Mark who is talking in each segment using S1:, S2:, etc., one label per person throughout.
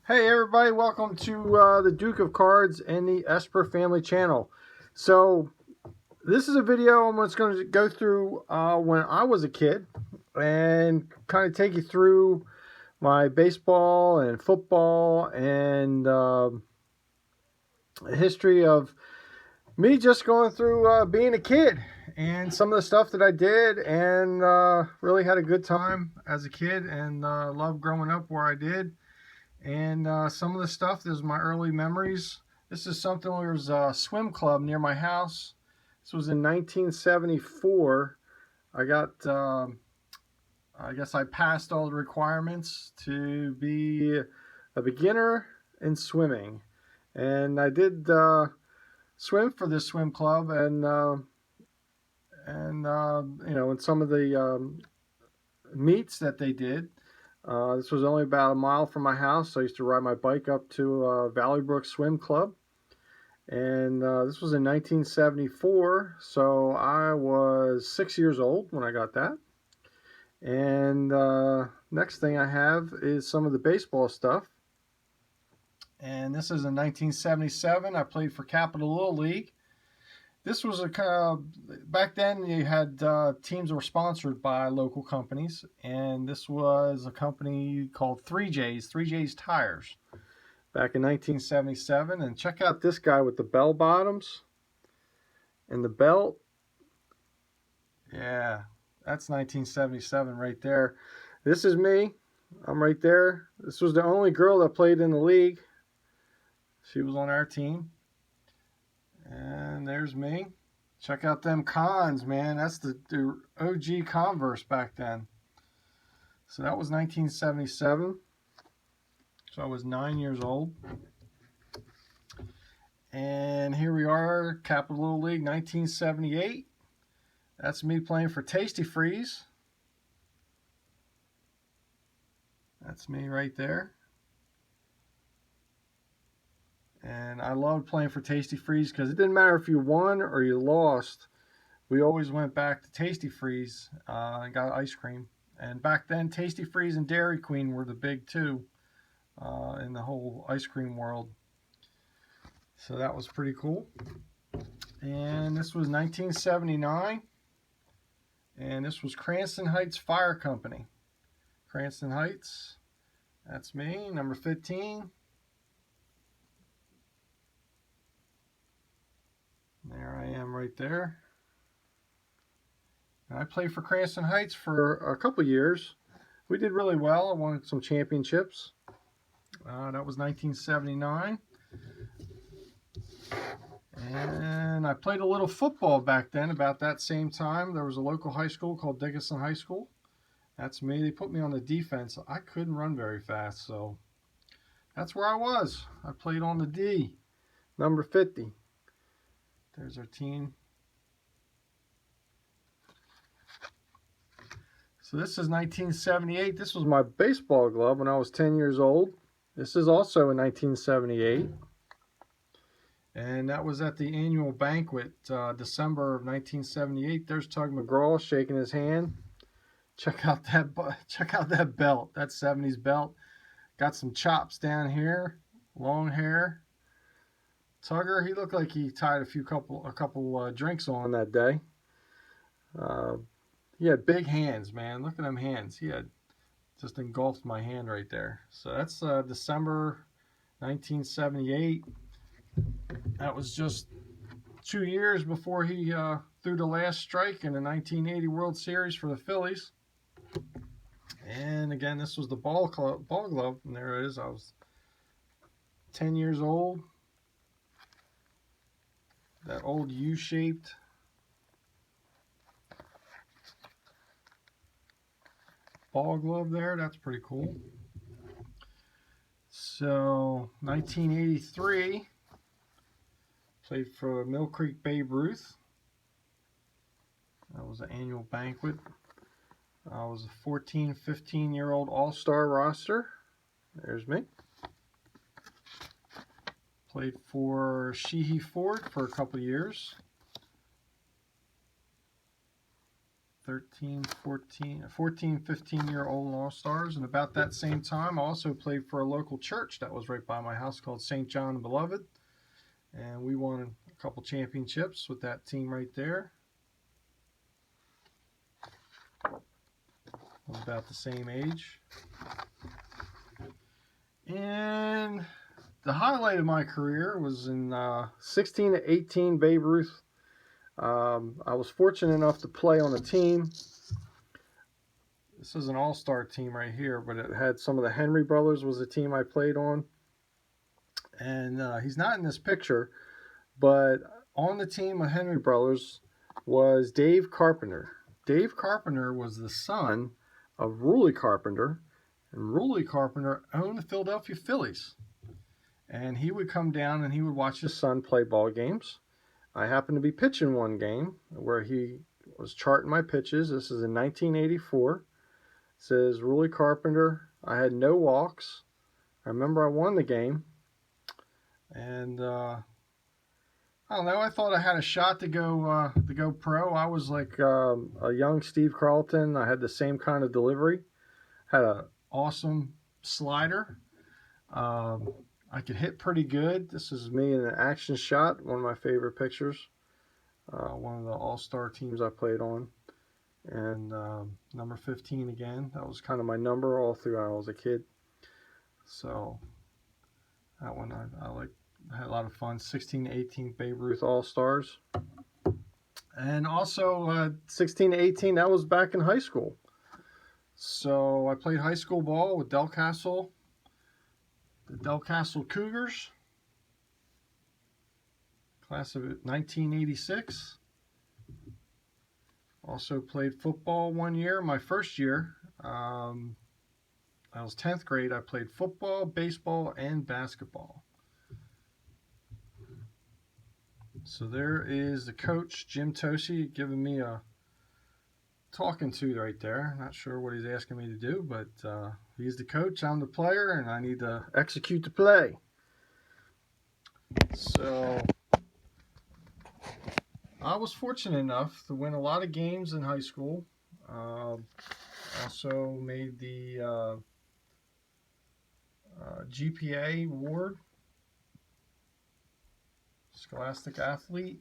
S1: Hey everybody, welcome to the Duke of Cards and the Esper Family Channel. So this is a video I'm just going to go through when I was a kid and kind of take you through my baseball and football and history of me just going through being a kid and some of the stuff that I did, and really had a good time as a kid, and loved growing up where I did. And some of the stuff, this is my early memories. This is something, there was a swim club near my house. This was in 1974. I got, I guess I passed all the requirements to be a beginner in swimming. And I did swim for this swim club, and you know, in some of the meets that they did. This was only about a mile from my house, so I used to ride my bike up to Valley Brook Swim Club. And this was in 1974, so I was 6 years old when I got that. And next thing I have is some of the baseball stuff. And this is in 1977. I played for Capital Little League. This was a kind of, back then you had teams that were sponsored by local companies, and this was a company called 3J's Tires, back in 1977. And check out this guy with the bell bottoms and the belt. Yeah, that's 1977 right there. This is me. I'm right there. This was the only girl that played in the league. She was on our team. And there's me. Check out them Cons, man. That's the OG Converse back then. So that was 1977. So I was 9 years old. And here we are, Capital Little League, 1978. That's me playing for Tasty Freeze. That's me right there. And I loved playing for Tasty Freeze because it didn't matter if you won or you lost. We always went back to Tasty Freeze and got ice cream. And back then, Tasty Freeze and Dairy Queen were the big two in the whole ice cream world. So that was pretty cool. And this was 1979. And this was Cranston Heights Fire Company. Cranston Heights. That's me, number 15. There I am right there. And I played for Cranston Heights for a couple years. We did really well. I won some championships. That was 1979. And I played a little football back then, about that same time. There was a local high school called Dickinson High School. That's me. They put me on the defense. I couldn't run very fast, so that's where I was. I played on the D, number 50. There's our team. So this is 1978. This was my baseball glove when I was 10 years old. This is also in 1978. And that was at the annual banquet, December of 1978. There's Tug McGraw shaking his hand. Check out that belt. That 70s belt. Got some chops down here, long hair. Tugger, he looked like he tied a couple drinks on that day. He had big hands, man. Look at them hands. He had just engulfed my hand right there. So that's December 1978. That was just 2 years before he threw the last strike in the 1980 World Series for the Phillies. And again, this was the ball glove, and there it is. I was 10 years old. That old U-shaped ball glove there. That's pretty cool. So 1983, played for Mill Creek Babe Ruth. That was an annual banquet. I was a 14, 15-year-old all-star roster. There's me. Played for Sheehy Ford for a couple years. 13, 14, 15-year-old All-Stars. And about that same time, I also played for a local church that was right by my house called St. John the Beloved. And we won a couple championships with that team right there. I was about the same age. And the highlight of my career was in 16 to 18 Babe Ruth. I was fortunate enough to play on a team. This is an all-star team right here, but it had some of the Henry brothers was the team I played on. And he's not in this picture, but on the team of Henry brothers was Dave Carpenter. Dave Carpenter was the son of Ruly Carpenter, and Ruly Carpenter owned the Philadelphia Phillies. And he would come down and he would watch his son play ball games. I happened to be pitching one game where he was charting my pitches. This is in 1984. It says Ruly Carpenter. I had no walks. I remember I won the game. And I don't know. I thought I had a shot to go pro. I was like a young Steve Carlton. I had the same kind of delivery. Had an awesome slider. I could hit pretty good. This is me in an action shot, one of my favorite pictures. One of the all-star teams I played on. And number 15 again. That was kind of my number all throughout I was a kid. So that one I had a lot of fun. 16 to 18 Babe Ruth All-Stars. And also 16 to 18, that was back in high school. So I played high school ball with Del Castle. The Del Castle Cougars, class of 1986. Also played football one year, my first year. I was 10th grade. I played football, baseball, and basketball. So there is the coach, Jim Tosi, giving me a talking to right there. Not sure what he's asking me to do, but he's the coach, I'm the player, and I need to execute the play. So I was fortunate enough to win a lot of games in high school. Also made the GPA award, Scholastic Athlete,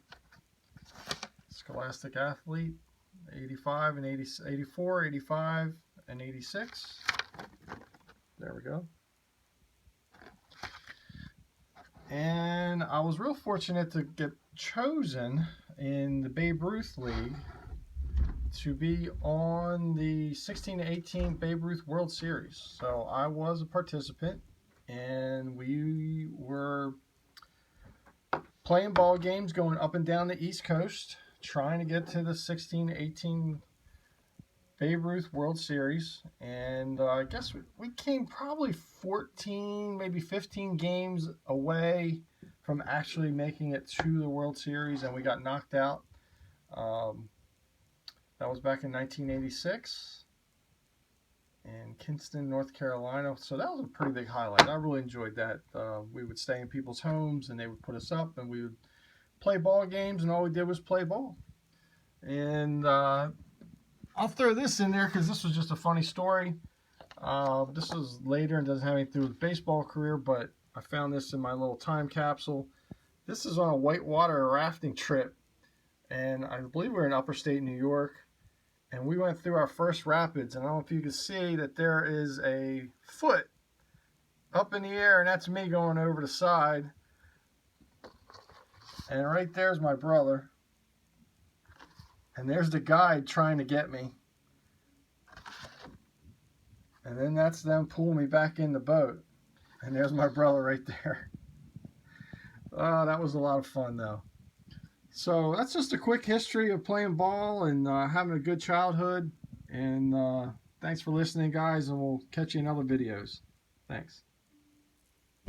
S1: 85 and 84, 85 and 86. There we go. And I was real fortunate to get chosen in the Babe Ruth League to be on the 16 to 18 Babe Ruth World Series. So I was a participant, and we were playing ball games going up and down the East Coast, trying to get to the 16 to 18 Babe Ruth World Series. And I guess we came probably 14, maybe 15 games away from actually making it to the World Series, and we got knocked out. That was back in 1986 in Kinston, North Carolina. So that was a pretty big highlight. I really enjoyed that. We would stay in people's homes, and they would put us up, and we would play ball games, and all we did was play ball. And I'll throw this in there because this was just a funny story. This was later and doesn't have anything to do with baseball career, but I found this in my little time capsule. This is on a whitewater rafting trip, and I believe we're in upper state New York, and we went through our first rapids, and I don't know if you can see that there is a foot up in the air, and that's me going over the side, and right there's my brother, and there's the guide trying to get me, and then that's them pulling me back in the boat, and there's my brother right there. That was a lot of fun though. So that's just a quick history of playing ball and having a good childhood. And thanks for listening, guys, and we'll catch you in other videos. Thanks.